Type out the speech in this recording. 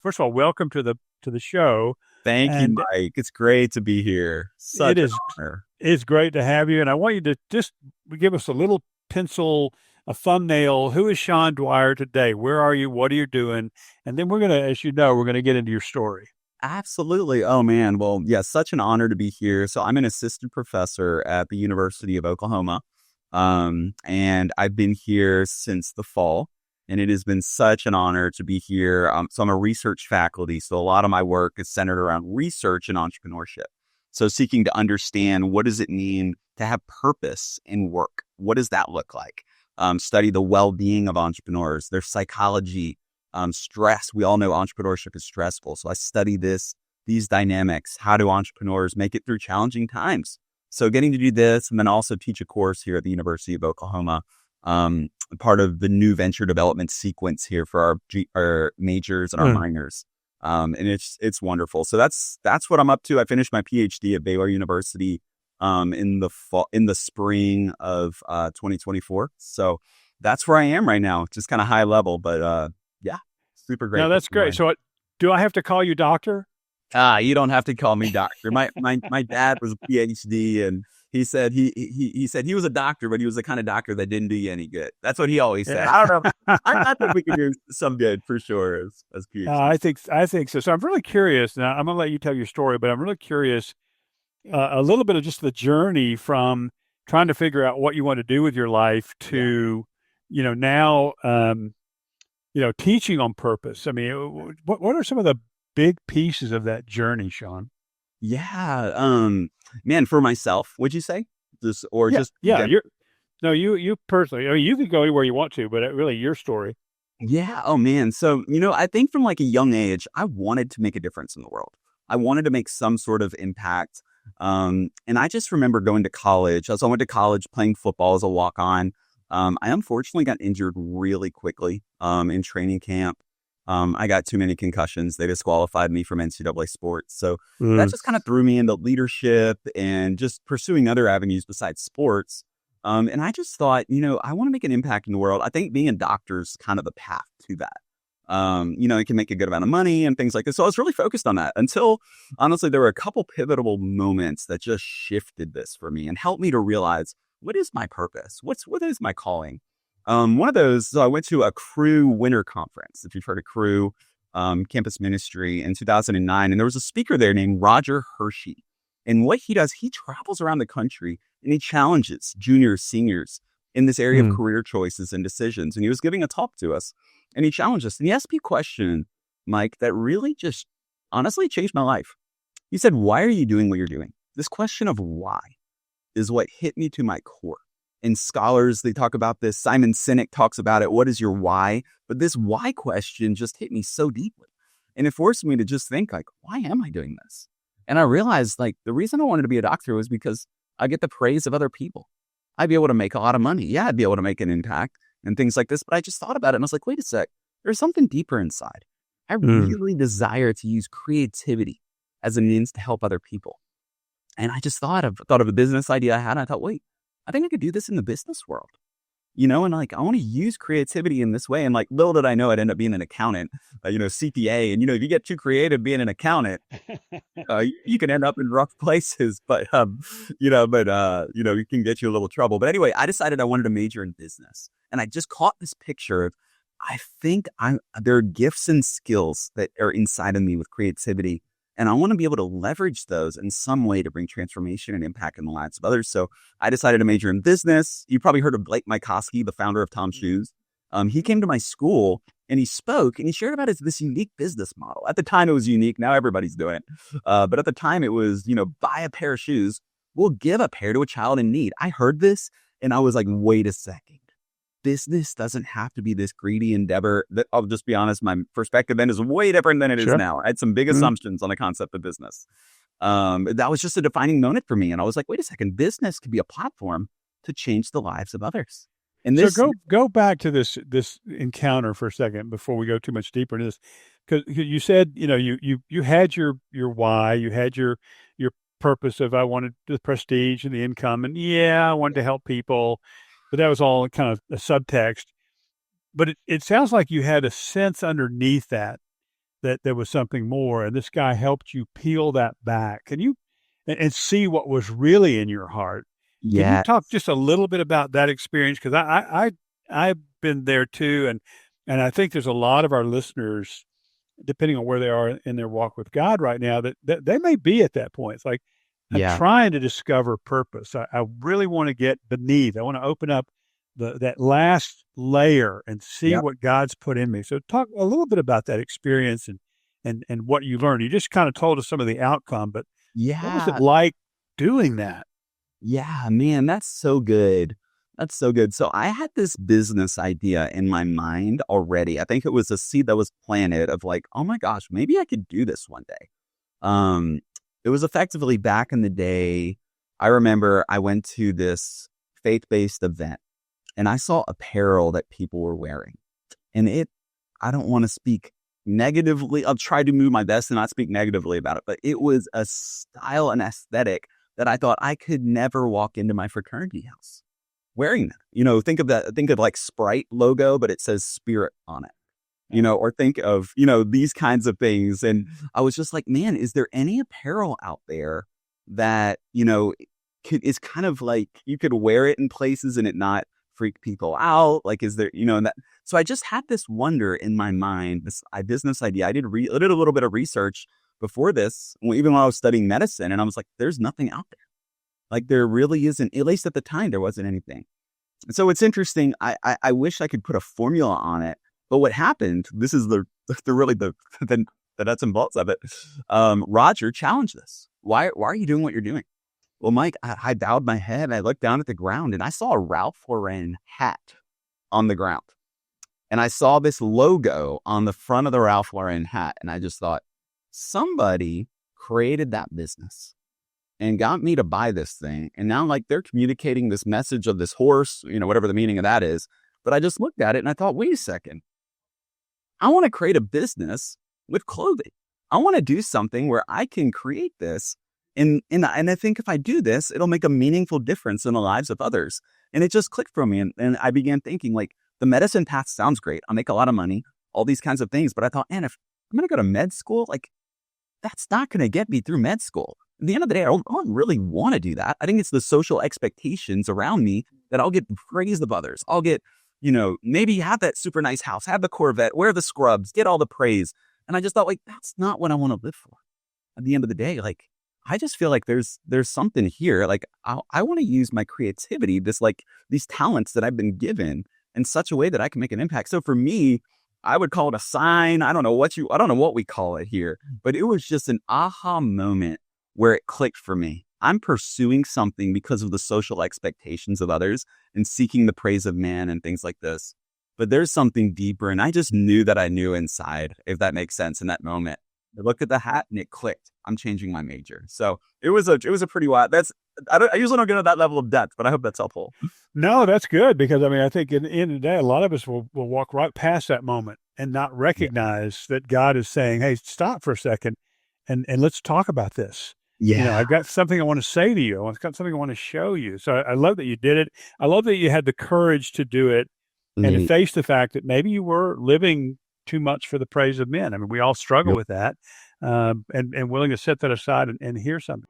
first of all, welcome to the show. Thank you, And Mike. It's great to be here. it Such an is honor. it's great to have you. And I want you to just give us a little pencil, a thumbnail. Who is Sean Dwyer today? Where are you? What are you doing? And then we're gonna, as you know, we're gonna get into your story. Absolutely. Oh, man. Well, yeah, such an honor to be here. So I'm an assistant professor at the University of Oklahoma. And I've been here since the fall, and it has been such an honor to be here. So I'm a research faculty. So a lot of my work is centered around research and entrepreneurship. So seeking to understand, what does it mean to have purpose in work? What does that look like? Study the well-being of entrepreneurs, their psychology, stress. We all know entrepreneurship is stressful. So I study these dynamics. How do entrepreneurs make it through challenging times? So getting to do this, and then also teach a course here at the University of Oklahoma, part of the new venture development sequence here for our majors and our minors. And it's wonderful. So that's what I'm up to. I finished my PhD at Baylor University in the spring of 2024. So that's where I am right now, just kind of high level, but yeah, super great. No, that's great. So, do I have to call you doctor? You don't have to call me doctor. My dad was a PhD, and he said he said he was a doctor, but he was the kind of doctor that didn't do you any good. That's what he always said. I don't know. I think we can do some good for sure as PhD. I think so. So I'm really curious. Now I'm gonna let you tell your story, but I'm really curious a little bit of just the journey from trying to figure out what you want to do with your life to, now, teaching on purpose. I mean, what are some of the big pieces of that journey, Sean? Yeah. Man, for myself, would you say just or Yeah, just yeah. You personally. I mean, you can go anywhere you want to, but really, your story. Yeah. Oh, man. So, I think from like a young age, I wanted to make a difference in the world. I wanted to make some sort of impact. And I just remember going to college. As I went to college, playing football as a walk-on. I unfortunately got injured really quickly in training camp. I got too many concussions. They disqualified me from NCAA sports. So that Mm. just kind of threw me into leadership and just pursuing other avenues besides sports. And I just thought, I want to make an impact in the world. I think being a doctor is kind of the path to that. It can make a good amount of money and things like this. So I was really focused on that until, honestly, there were a couple pivotal moments that just shifted this for me and helped me to realize, what is my purpose? What is my calling? One of those, so I went to a Crew Winter Conference, if you've heard of Crew, campus ministry in 2009. And there was a speaker there named Roger Hershey. And what he does, he travels around the country and he challenges juniors, seniors in this area of Mm. career choices and decisions. And he was giving a talk to us and he challenged us. And he asked me a question, Mike, that really just honestly changed my life. He said, why are you doing what you're doing? This question of why is what hit me to my core. And scholars, they talk about this. Simon Sinek talks about it. What is your why? But this why question just hit me so deeply. And it forced me to just think like, why am I doing this? And I realized like the reason I wanted to be a doctor was because I get the praise of other people. I'd be able to make a lot of money. Yeah, I'd be able to make an impact and things like this. But I just thought about it and I was like, wait a sec, there's something deeper inside. I Mm. really desire to use creativity as a means to help other people. And I just thought of a business idea I had. And I thought, wait, I think I could do this in the business world, and like, I want to use creativity in this way. And like, little did I know I'd end up being an accountant, CPA. And, if you get too creative being an accountant, you can end up in rough places, but, it can get you a little trouble. But anyway, I decided I wanted to major in business. And I just caught this picture of, I think there are gifts and skills that are inside of me with creativity. And I want to be able to leverage those in some way to bring transformation and impact in the lives of others. So I decided to major in business. You probably heard of Blake Mycoskie, the founder of Tom's Shoes. He came to my school and he spoke and he shared about this unique business model. At the time, it was unique. Now everybody's doing it. But at the time, it was, buy a pair of shoes. We'll give a pair to a child in need. I heard this and I was like, wait a second. Business doesn't have to be this greedy endeavor. That, I'll just be honest, my perspective then is way different than it is Sure. now. I had some big Mm. assumptions on the concept of business. That was just a defining moment for me. And I was like, wait a second, business could be a platform to change the lives of others. And So this, go back to this encounter for a second before we go too much deeper into this, because you said you had your why, you had your purpose of I wanted the prestige and the income, and yeah, I wanted to help people, but that was all kind of a subtext. But it sounds like you had a sense underneath that that there was something more, and this guy helped you peel that back. Can you and see what was really in your heart? Can you Yeah. talk just a little bit about that experience? Because I've been there too, and I think there's a lot of our listeners, depending on where they are in their walk with God right now, that they may be at that point. It's like I'm Yeah. trying to discover purpose. I really want to get beneath. I want to open up that last layer and see Yep. what God's put in me. So talk a little bit about that experience and what you learned. You just kind of told us some of the outcome, but what was it Yeah. like doing that? Yeah, man, that's so good. That's so good. So I had this business idea in my mind already. I think it was a seed that was planted of like, oh my gosh, maybe I could do this one day. Um, it was effectively back in the day. I remember I went to this faith-based event and I saw apparel that people were wearing. And I don't want to speak negatively. I'll try to move my best and not speak negatively about it, but it was a style and aesthetic that I thought I could never walk into my fraternity house wearing that. Think of like Sprite logo, but it says Spirit on it, or think of, these kinds of things. And I was just like, man, is there any apparel out there that, is kind of like you could wear it in places and it not freak people out? Like, is there, and that, so I just had this wonder in my mind, this business idea. I did a little bit of research before this, even when I was studying medicine, and I was like, there's nothing out there. Like there really isn't, at least at the time, there wasn't anything. And so it's interesting. I wish I could put a formula on it, but what happened, this is the really the nuts and bolts of it. Roger challenged this. Why are you doing what you're doing? Well, Mike, I bowed my head and I looked down at the ground and I saw a Ralph Lauren hat on the ground. And I saw this logo on the front of the Ralph Lauren hat. And I just thought, somebody created that business and got me to buy this thing. And now like they're communicating this message of this horse, whatever the meaning of that is. But I just looked at it and I thought, wait a second. I want to create a business with clothing. I want to do something where I can create this. And I think if I do this, it'll make a meaningful difference in the lives of others. And it just clicked for me. And I began thinking like the medicine path sounds great. I'll make a lot of money, all these kinds of things. But I thought, man, if I'm going to go to med school, like that's not going to get me through med school. At the end of the day, I don't really want to do that. I think it's the social expectations around me that I'll get praise of others. I'll get, maybe have that super nice house, have the Corvette, wear the scrubs, get all the praise. And I just thought like, that's not what I want to live for. At the end of the day, like, I just feel like there's something here. Like I want to use my creativity, these talents that I've been given in such a way that I can make an impact. So for me, I would call it a sign. I don't know what we call it here, but it was just an aha moment where it clicked for me. I'm pursuing something because of the social expectations of others and seeking the praise of man and things like this. But there's something deeper. And I just knew that I knew inside, if that makes sense in that moment. I looked at the hat and it clicked. I'm changing my major. So it was a pretty wild. I usually don't get to that level of depth, but I hope that's helpful. No, that's good because I think in the end of the day, a lot of us will walk right past that moment and not Yeah. recognize that God is saying, "Hey, stop for a second, and let's talk about this." Yeah. I've got something I want to say to you. I've got something I want to show you. So I love that you did it. I love that you had the courage to do it and to Neat. face the fact that maybe you were living too much for the praise of men. I mean, we all struggle Yep. with that, and willing to set that aside and hear something.